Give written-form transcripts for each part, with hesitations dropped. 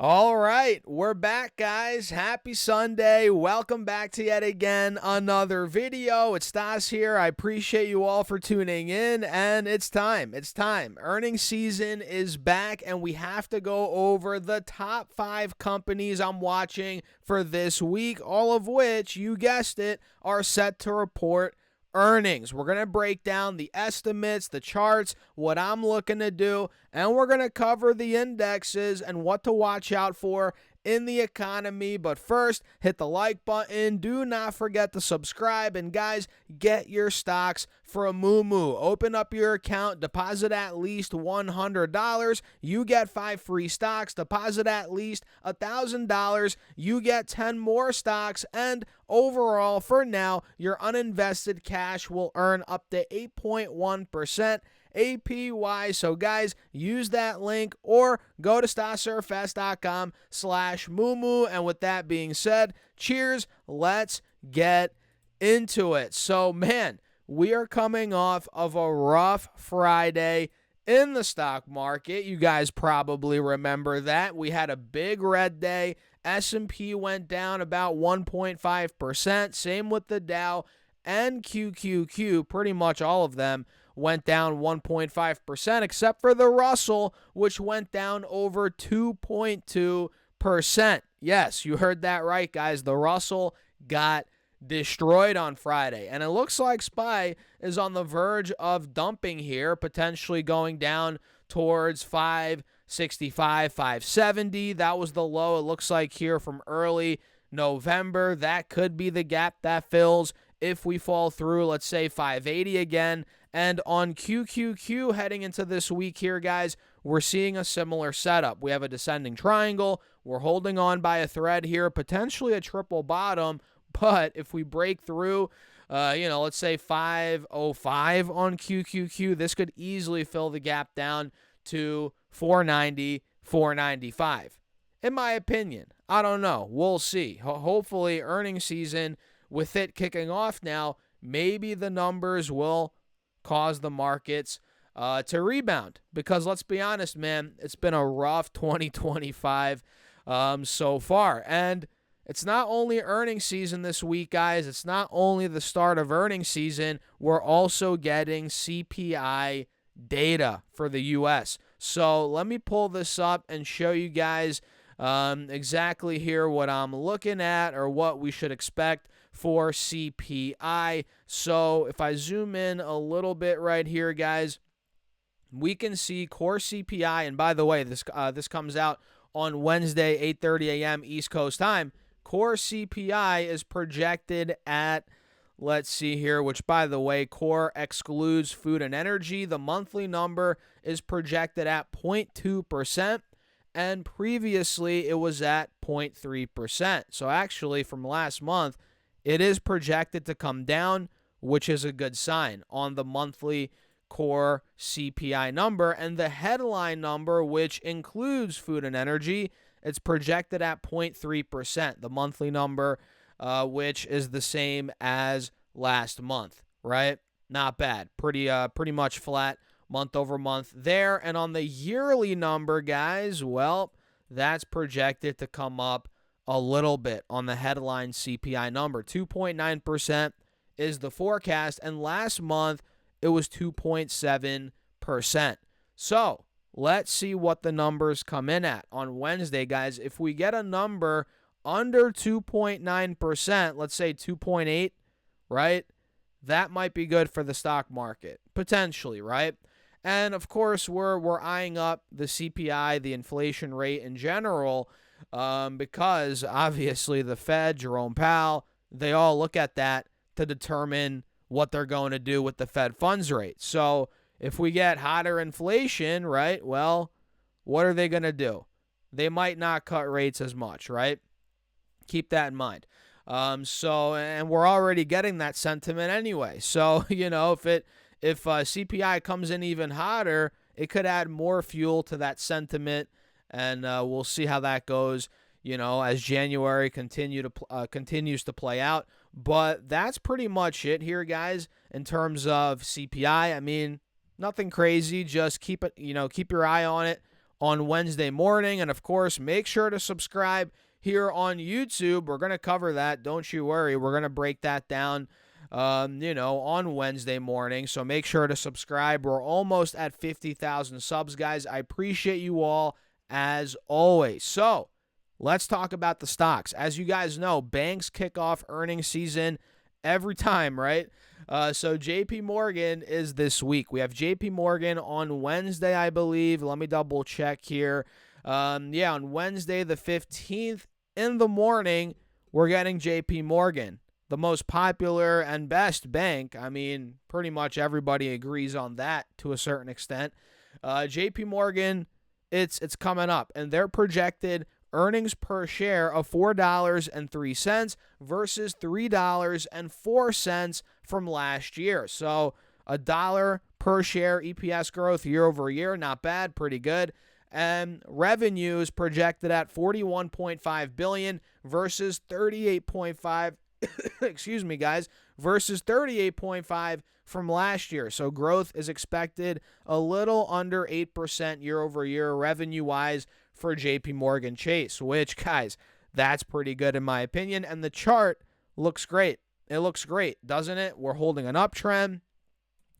All right, we're back, guys. Happy Sunday. Welcome back to yet again another video. It's Stas here. I appreciate you all for tuning in, and it's time. It's time. Earnings season is back, and we have to go over the top 5 companies I'm watching for this week, all of which, you guessed it, are set to report earnings. We're going to break down the estimates, the charts, what I'm looking to do, and we're going to cover the indexes and what to watch out for in the economy. But first, hit the like button. Do not forget to subscribe. And guys, get your stocks for a moo. Open up your account, deposit at least $100. You get 5 free stocks. Deposit at least $1,000. You get 10 more stocks. And overall, for now, your uninvested cash will earn up to 8.1% APY. So guys, use that link or go to stasurfest.com/moo. And with that being said, cheers. Let's get into it. So man, we are coming off of a rough Friday in the stock market. You guys probably remember that. We had a big red day. S&P went down about 1.5%. Same with the Dow and QQQ. Pretty much all of them went down 1.5%, except for the Russell, which went down over 2.2%. Yes, you heard that right, guys. The Russell got destroyed on Friday, and it looks like SPY is on the verge of dumping here, potentially going down towards 565, 570. That was the low, it looks like, here from early November. That could be the gap that fills if we fall through, let's say, 580 again. And on QQQ heading into this week here, guys, we're seeing a similar setup. We have a descending triangle. We're holding on by a thread here, potentially a triple bottom. But if we break through, let's say 505 on QQQ, this could easily fill the gap down to 490, 495. In my opinion, I don't know. We'll see. Hopefully, earnings season, with it kicking off now, maybe the numbers will cause the markets to rebound. Because let's be honest, man, it's been a rough 2025 so far. And it's not only earnings season this week, guys. It's not only the start of earnings season. We're also getting CPI data for the U.S. So let me pull this up and show you guys exactly here what I'm looking at, or what we should expect for CPI. So if I zoom in a little bit right here, guys, we can see core CPI. And by the way, this comes out on Wednesday, 8:30 a.m. East Coast time. Core CPI is projected at, let's see here, which, by the way, core excludes food and energy. The monthly number is projected at 0.2%, and previously it was at 0.3%. So actually, from last month, it is projected to come down, which is a good sign on the monthly core CPI number. And the headline number, which includes food and energy, it's projected at 0.3%, the monthly number, which is the same as last month, right? Not bad. Pretty much flat month over month there. And on the yearly number, guys, well, that's projected to come up a little bit on the headline CPI number. 2.9% is the forecast, and last month it was 2.7%. So let's see what the numbers come in at on Wednesday, guys. If we get a number under 2.9%, let's say 2.8, right? That might be good for the stock market, potentially, right? And of course, we're eyeing up the CPI, the inflation rate in general, because obviously the Fed, Jerome Powell, they all look at that to determine what they're going to do with the Fed funds rate. So if we get hotter inflation, right, well, what are they going to do? They might not cut rates as much, right? Keep that in mind. And we're already getting that sentiment anyway. So, if CPI comes in even hotter, it could add more fuel to that sentiment, and we'll see how that goes, as January continues to play out. But that's pretty much it here, guys, in terms of CPI. I mean, nothing crazy. Just keep your eye on it on Wednesday morning. And of course, make sure to subscribe here on YouTube. We're going to cover that. Don't you worry. We're going to break that down, on Wednesday morning. So make sure to subscribe. We're almost at 50,000 subs, guys. I appreciate you all as always. So let's talk about the stocks. As you guys know, banks kick off earnings season every time, right? So JP Morgan is this week. We have JP Morgan on Wednesday, I believe. Let me double check here. On Wednesday the 15th in the morning, we're getting JP Morgan, the most popular and best bank. I mean, pretty much everybody agrees on that to a certain extent. JP Morgan, it's coming up, and they're projected earnings per share of $4.03 versus $3.04 from last year. So $1 per share EPS growth year over year, not bad, pretty good. And revenue is projected at $41.5 billion versus $38.5 excuse me, guys, versus $38.5 from last year. So growth is expected a little under 8% year over year revenue-wise for JP Morgan Chase, which, guys, that's pretty good in my opinion. And the chart looks great. It looks great, doesn't it? We're holding an uptrend.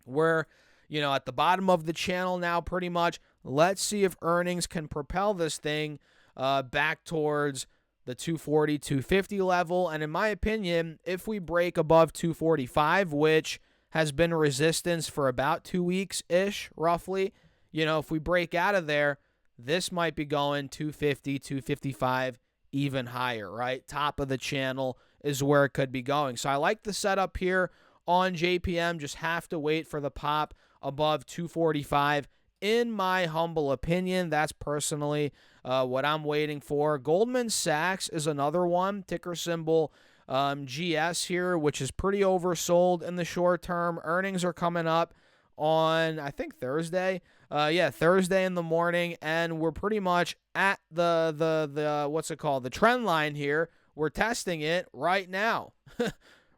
We're, at the bottom of the channel now pretty much. Let's see if earnings can propel this thing back towards the 240, 250 level. And in my opinion, if we break above 245, which has been resistance for about 2 weeks-ish, roughly, if we break out of there, this might be going 250, 255, even higher, right? Top of the channel is where it could be going. So I like the setup here on JPM. Just have to wait for the pop above 245. In my humble opinion, that's personally what I'm waiting for. Goldman Sachs is another one, ticker symbol GS here, which is pretty oversold in the short term. Earnings are coming up on, I think, Thursday. Thursday in the morning, and we're pretty much at the what's it called? The trend line here. We're testing it right now.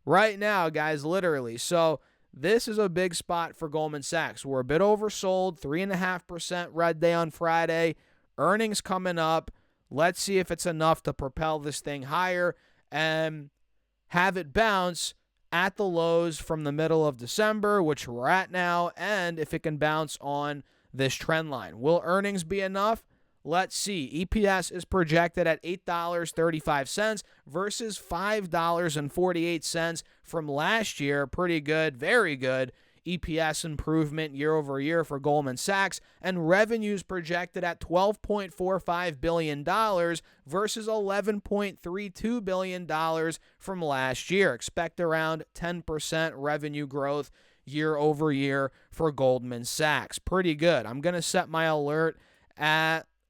Right now, guys, literally. So this is a big spot for Goldman Sachs. We're a bit oversold, 3.5% red day on Friday. Earnings coming up. Let's see if it's enough to propel this thing higher and have it bounce at the lows from the middle of December, which we're at now, and if it can bounce on this trend line. Will earnings be enough? Let's see. EPS is projected at $8.35 versus $5.48 from last year. Pretty good, very good EPS improvement year over year for Goldman Sachs, and revenues projected at $12.45 billion versus $11.32 billion from last year. Expect around 10% revenue growth year over year for Goldman Sachs. Pretty good. I'm going to set my alert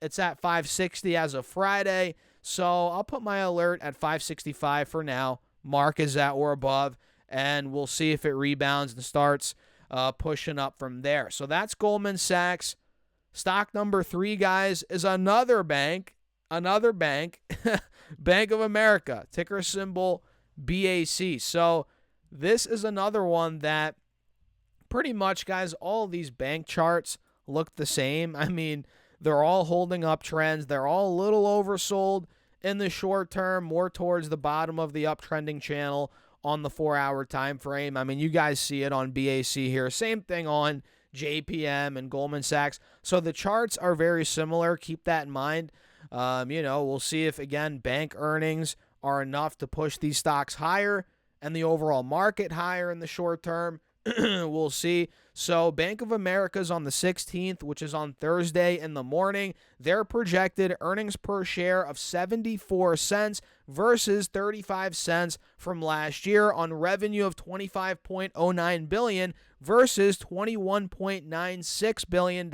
it's at 560 as of Friday, so I'll put my alert at 565 for now. Mark is at or above, and we'll see if it rebounds and starts pushing up from there. So that's Goldman Sachs. Stock number 3, guys, is another bank, Bank of America, ticker symbol BAC. So this is another one that pretty much, guys, all these bank charts look the same. I mean, they're all holding up trends. They're all a little oversold in the short term, more towards the bottom of the uptrending channel on the 4-hour time frame. I mean, you guys see it on BAC here. Same thing on JPM and Goldman Sachs. So the charts are very similar. Keep that in mind. We'll see if, again, bank earnings are enough to push these stocks higher and the overall market higher in the short term. We'll see. So Bank of America is on the 16th, which is on Thursday in the morning. Their projected earnings per share of 74 cents versus 35 cents from last year on revenue of $25.09 billion versus $21.96 billion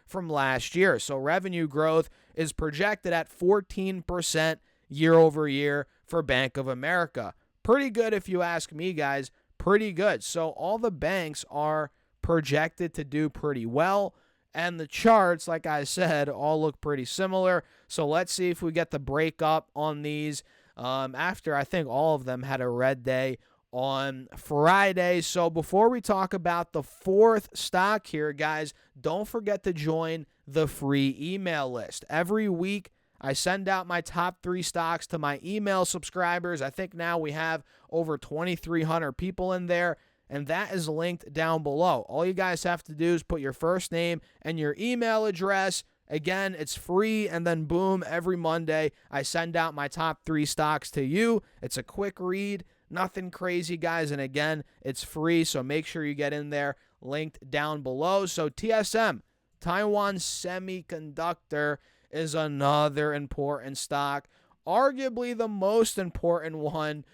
from last year. So revenue growth is projected at 14% year over year for Bank of America. Pretty good if you ask me, guys. Pretty good. So all the banks are projected to do pretty well, and the charts, like I said, all look pretty similar. So let's see if we get the break up on these after I think all of them had a red day on Friday. So before we talk about the fourth stock here, guys, don't forget to join the free email list. Every week, I send out my top 3 stocks to my email subscribers. I think now we have over 2,300 people in there, and that is linked down below. All you guys have to do is put your first name and your email address. Again, it's free, and then boom, every Monday, I send out my top 3 stocks to you. It's a quick read, nothing crazy, guys, and again, it's free, so make sure you get in there, linked down below. So TSM, Taiwan Semiconductor, is another important stock, arguably the most important one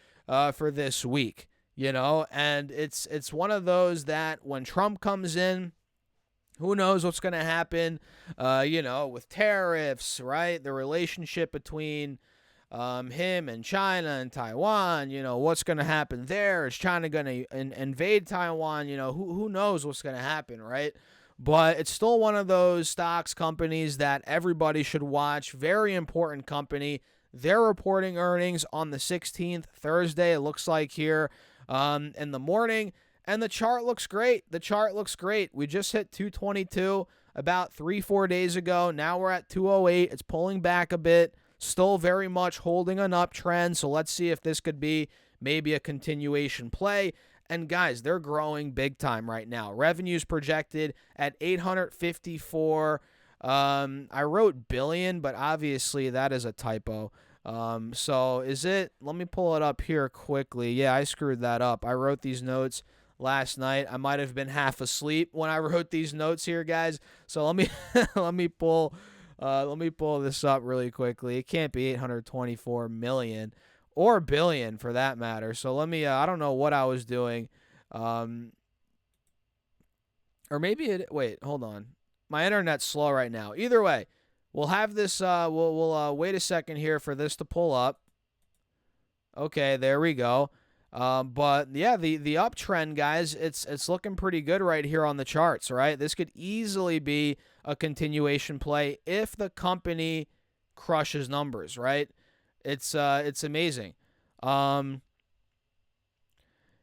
for this week, and it's one of those that when Trump comes in, who knows what's going to happen, with tariffs, right? The relationship between him and China and Taiwan, what's going to happen there? Is China going to invade Taiwan? Who knows what's going to happen, right? But it's still one of those stocks, companies that everybody should watch. Very important company. They're reporting earnings on the 16th, Thursday, it looks like here in the morning. And the chart looks great. We just hit 222 about 3-4 days ago. Now we're at 208. It's pulling back a bit. Still very much holding an uptrend. So let's see if this could be maybe a continuation play. And guys, they're growing big time right now. Revenue's projected at 854. I wrote billion, but obviously that is a typo. So is it? Let me pull it up here quickly. Yeah, I screwed that up. I wrote these notes last night. I might have been half asleep when I wrote these notes here, guys. So let me let me pull this up really quickly. It can't be 824 million or billion for that matter. So let me. I don't know what I was doing, or maybe it. Wait, hold on. My internet's slow right now. Either way, we'll have this. We'll wait a second here for this to pull up. Okay, there we go. But yeah, the uptrend, guys, it's looking pretty good right here on the charts, right? This could easily be a continuation play if the company crushes numbers, right? It's amazing.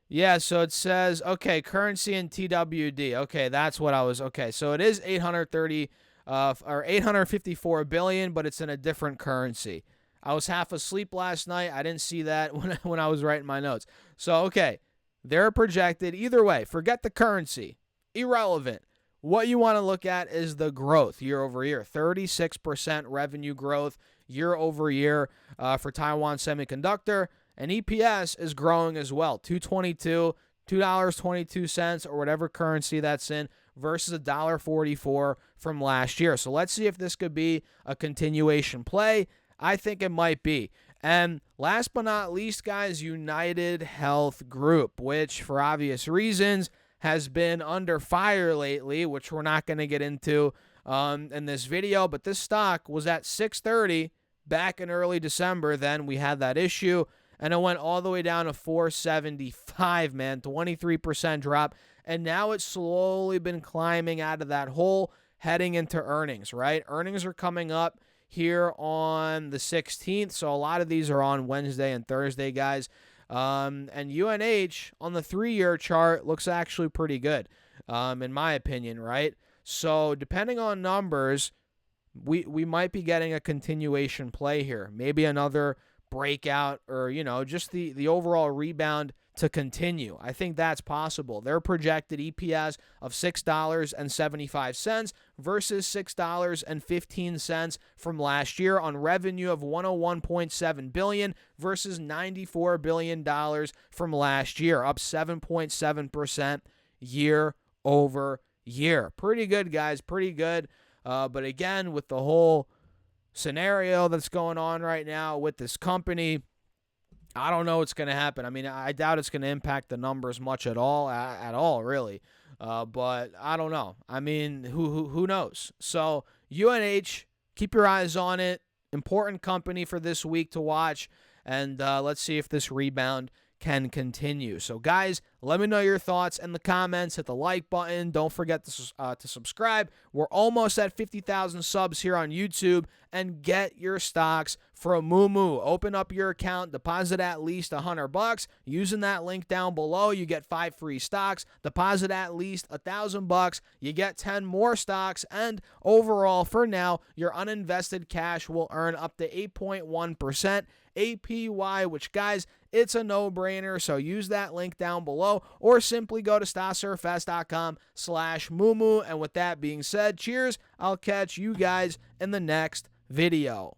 Yeah, so it says, okay, currency and TWD. Okay, that's what I was, okay. So it is 830 or 854 billion, but it's in a different currency. I was half asleep last night. I didn't see that when I was writing my notes. So, okay, they're projected. Either way, forget the currency. Irrelevant. What you want to look at is the growth year over year. 36% revenue growth year over year for Taiwan Semiconductor. And EPS is growing as well. $2.22, $2.22, or whatever currency that's in, versus $1.44 from last year. So let's see if this could be a continuation play. I think it might be. And last but not least, guys, UnitedHealth Group, which for obvious reasons has been under fire lately, which we're not going to get into in this video. But this stock was at $6.30 back in early December. Then we had that issue, and it went all the way down to $4.75, man, 23% drop. And now it's slowly been climbing out of that hole, heading into earnings, right? Earnings are coming up here on the 16th. So a lot of these are on Wednesday and Thursday, guys. And UNH on the 3-year chart looks actually pretty good, in my opinion, right? So depending on numbers, we might be getting a continuation play here. Maybe another breakout, or, just the overall rebound to continue. I think that's possible. Their projected EPS of $6.75 versus $6.15 from last year on revenue of $101.7 billion versus $94 billion from last year, up 7.7% year over year. Pretty good, guys, pretty good. But again, with the whole scenario that's going on right now with this company, I don't know what's going to happen. I mean, I doubt it's going to impact the numbers much at all, really. But I don't know. I mean, who knows? So UNH, keep your eyes on it. Important company for this week to watch, and let's see if this rebound can continue. So guys, let me know your thoughts in the comments. Hit the like button. Don't forget to subscribe. We're almost at 50,000 subs here on YouTube, and get your stocks from Moomoo. Open up your account, deposit at least $100. Using that link down below, you get 5 free stocks. Deposit at least $1,000, you get 10 more stocks, and overall, for now, your uninvested cash will earn up to 8.1% APY, which, guys, it's a no-brainer. So use that link down below, or simply go to stocksurfest.com/Moomoo. And with that being said, cheers. I'll catch you guys in the next video.